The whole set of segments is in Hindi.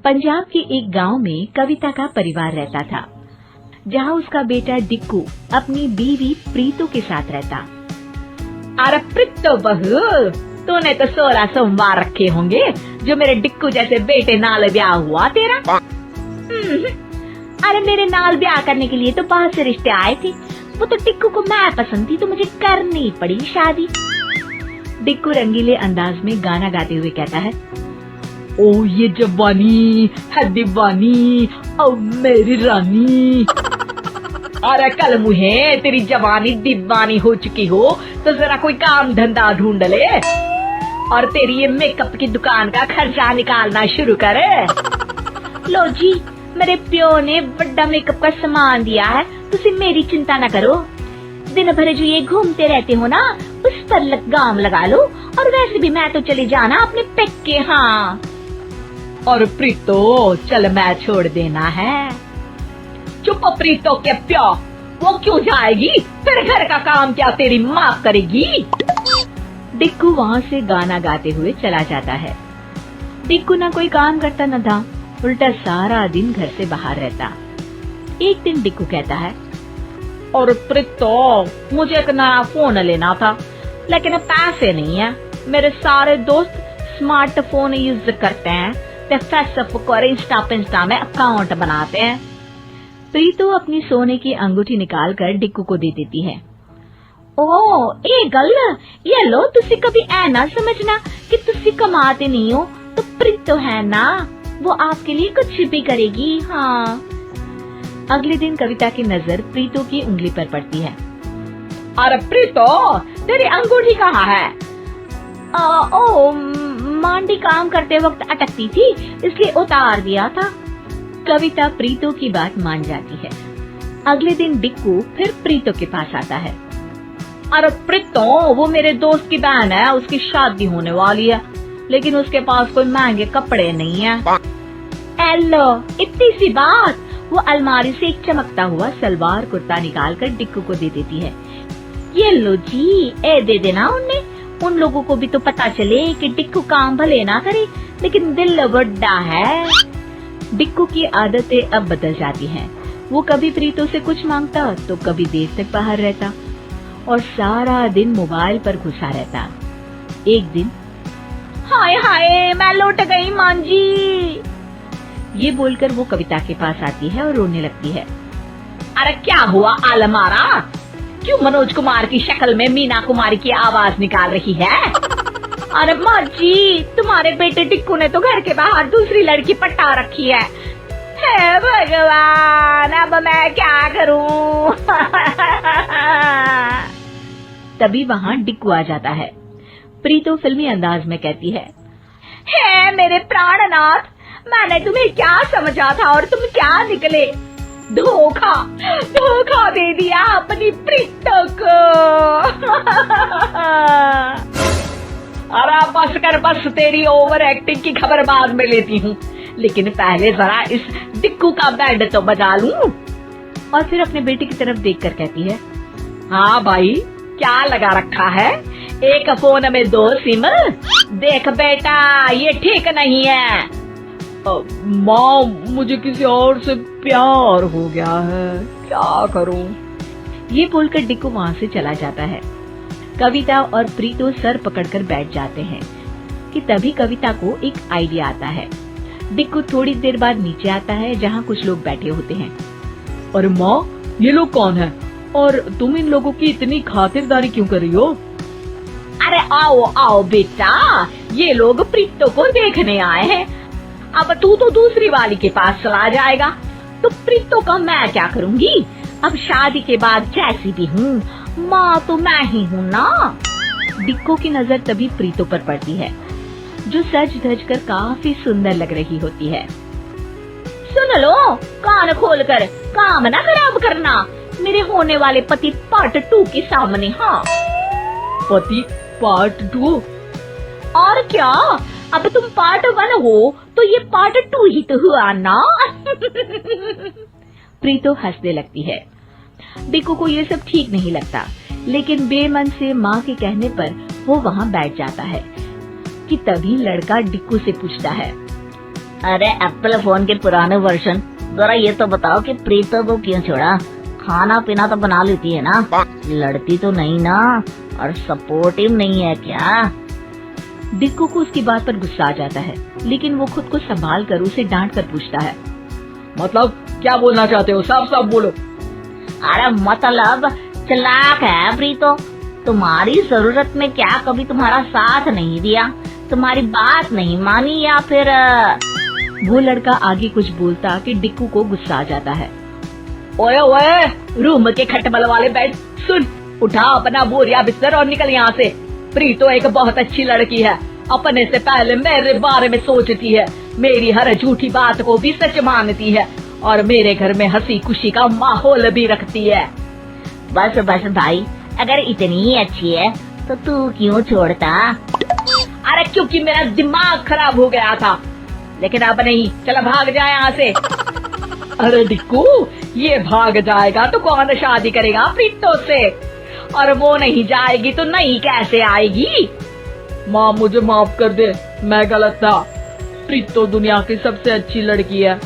पंजाब के एक गांव में कविता का परिवार रहता था, जहां उसका बेटा डिक्कू अपनी बीवी प्रीतो के साथ रहता। अरे प्रीतो बहू, तूने तो 16 सोमवार रखे होंगे जो मेरे डिक्कू जैसे बेटे नाल ब्याह हुआ तेरा। अरे मेरे नाल ब्याह करने के लिए तो बहुत से रिश्ते आए थे, वो तो डिक्कू को मैं पसंद थी तो मुझे करनी पड़ी शादी। डिक्कू रंगीले अंदाज में गाना गाते हुए कहता है, ओ ये जवानी है दीवानी, ओ मेरी रानी। अरे कल मुहे तेरी जवानी दीवानी हो चुकी हो तो जरा कोई काम धंधा ढूंढ ले और तेरी ये मेकअप की दुकान का खर्चा निकालना शुरू कर। लो जी, मेरे प्यो ने बड़ा मेकअप का सामान दिया है, तुसी मेरी चिंता न करो। दिन भर जो ये घूमते रहते हो ना, उस पर लगाम लगा लो। और वैसे भी मैं तो चली जाना अपने पेके। हाँ और प्रीतो चल मैं छोड़ देना है। चुप प्रीतो के प्यो, वो क्यों जाएगी? फिर घर का काम क्या तेरी माँ करेगी? डिक्कू वहाँ से गाना गाते हुए चला जाता है। डिक्कू ना कोई काम करता न था, उल्टा सारा दिन घर से बाहर रहता। एक दिन डिक्कू कहता है, और प्रीतो मुझे एक नया फोन लेना था, लेकिन पैसे नहीं है। मेरे सारे दोस्त स्मार्टफोन यूज करते हैं, फेसबुक और इंस्टा में अकाउंट बनाते हैं। प्रीतो अपनी सोने की अंगूठी निकाल कर डिक्कू को दे देती है। ओ ए गल, ये लो, तुसी कभी ऐ ना समझना कि तुसी कमाते नहीं हो, तो प्रीतो है ना, वो आपके लिए कुछ भी करेगी। हाँ। अगले दिन कविता की नजर प्रीतो की उंगली पर पड़ती है। अरे प्रीतो, तेरी अंगूठी कहाँ है? ओ मांडी काम करते वक्त अटकती थी, इसलिए उतार दिया था। कविता प्रीतो की बात मान जाती है। अगले दिन डिक्कू फिर प्रीतो के पास आता है। अरे प्रीतो, वो मेरे दोस्त की बहन है, उसकी शादी होने वाली है, लेकिन उसके पास कोई महंगे कपड़े नहीं है। एलो, इतनी सी बात। वो अलमारी से एक चमकता हुआ सलवार कुर्ता निकाल कर डिक्कू को दे देती है। ये लो जी, ए दे देना उन्हें, उन लोगों को भी तो पता चले कि डिक्कू काम भले ना करे लेकिन दिल बड़ा है। डिक्कू की आदतें अब बदल जाती हैं। वो कभी प्रीतो से कुछ मांगता तो कभी देर तक बाहर रहता और सारा दिन मोबाइल पर घुसा रहता। एक दिन, हाय हाय मैं लौट गई मांझी, ये बोलकर वो कविता के पास आती है और रोने लगती है। अरे क्या हुआ आलमारा, क्यों मनोज कुमार की शक्ल में मीना कुमारी की आवाज निकाल रही है? अरे माँ जी, तुम्हारे बेटे डिक्कू ने तो घर के बाहर दूसरी लड़की पटा रखी है। हे भगवान, अब मैं क्या करूं? तभी वहाँ डिक्कू आ जाता है। प्रीतो फिल्मी अंदाज में कहती है, हे मेरे प्राणनाथ, मैंने तुम्हें क्या समझा था और तुम क्या निकले? धोखा धोखा दे दिया अपनी प्रीतो को। अरे बस कर बस, तेरी ओवर एक्टिंग की खबर बाद में लेती हूँ, लेकिन पहले जरा इस डिक्कू का बैंड तो बजा लूं। और फिर अपने बेटे की तरफ देखकर कहती है, हाँ भाई, क्या लगा रखा है? एक फोन में 2 सिम? देख बेटा, ये ठीक नहीं है। माँ, मुझे किसी और से प्यार हो गया है, क्या करूं? ये बोलकर डिक्कू वहाँ से चला जाता है। कविता और प्रीतो सर पकड़कर बैठ जाते हैं कि तभी कविता को एक आइडिया आता है। डिक्कू थोड़ी देर बाद नीचे आता है जहाँ कुछ लोग बैठे होते हैं। और माँ, ये लोग कौन है और तुम इन लोगों की इतनी खातिरदारी क्यों कर रही हो? अरे आओ आओ बेटा, ये लोग प्रीतो को देखने आए हैं। अब तू तो दूसरी वाली के पास चला जाएगा तो प्रीतो का मैं क्या करूँगी? अब शादी के बाद जैसी भी हूँ, माँ तो मैं ही हूँ ना। डिक्कू की नजर तभी प्रीतो पर पड़ती है, जो सज धज कर काफी सुंदर लग रही होती है। सुन लो, कान खोल कर काम ना खराब करना मेरे होने वाले पति पार्ट 2 के सामने। हाँ, पति पार्ट 2? और क्या, अब तुम पार्ट 1 हो तो ये पार्ट 2 ही तो हुआ ना। प्रीतो हंसने लगती है। डिक्कू को ये सब ठीक नहीं लगता, लेकिन बेमन से माँ के कहने पर वो वहाँ बैठ जाता है कि तभी लड़का डिक्कू से पूछता है, अरे एप्पल फोन के पुराने वर्जन, जरा ये तो बताओ कि प्रीतो को क्यों छोड़ा? खाना पीना तो बना लेती है ना, लड़ती तो नहीं ना, और सपोर्टिव नहीं है क्या? डिक्कू को उसकी बात पर गुस्सा आ जाता है, लेकिन वो खुद को संभाल कर उसे डांट कर पूछता है, मतलब क्या बोलना चाहते हो? साफ साफ बोलो। अरे मतलब चालाक है प्रीतो, तुम्हारी जरूरत में क्या कभी तुम्हारा साथ नहीं दिया, तुम्हारी बात नहीं मानी, या फिर वो लड़का आगे कुछ बोलता कि डिक्कू को गुस्सा आ जाता है। ओए ओए, रूम के खटमल वाले बेड, सुन, उठा अपना बोरिया बिस्तर और निकल यहाँ से। प्रीतो एक बहुत अच्छी लड़की है, अपने से पहले मेरे बारे में सोचती है, मेरी हर झूठी बात को भी सच मानती है, और मेरे घर में हंसी खुशी का माहौल भी रखती है। बस बस भाई, अगर इतनी ही अच्छी है तो तू क्यों छोड़ता? अरे क्योंकि मेरा दिमाग खराब हो गया था, लेकिन अब नहीं, चला भाग जाए यहाँ से। अरे डिक्कू, ये भाग जाएगा तो कौन शादी करेगा प्रीतो से, और वो नहीं जाएगी तो नहीं कैसे आएगी? माँ मुझे माफ कर दे, मैं गलत था। प्रीतो दुनिया की सबसे अच्छी लड़की है,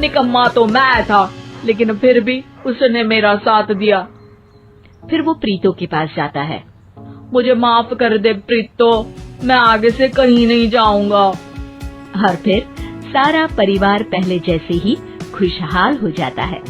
निकम्मा तो मैं था, लेकिन फिर भी उसने मेरा साथ दिया। फिर वो प्रीतो के पास जाता है। मुझे माफ कर दे प्रीतो, मैं आगे से कहीं नहीं जाऊंगा। और फिर सारा परिवार पहले जैसे ही खुशहाल हो जाता है।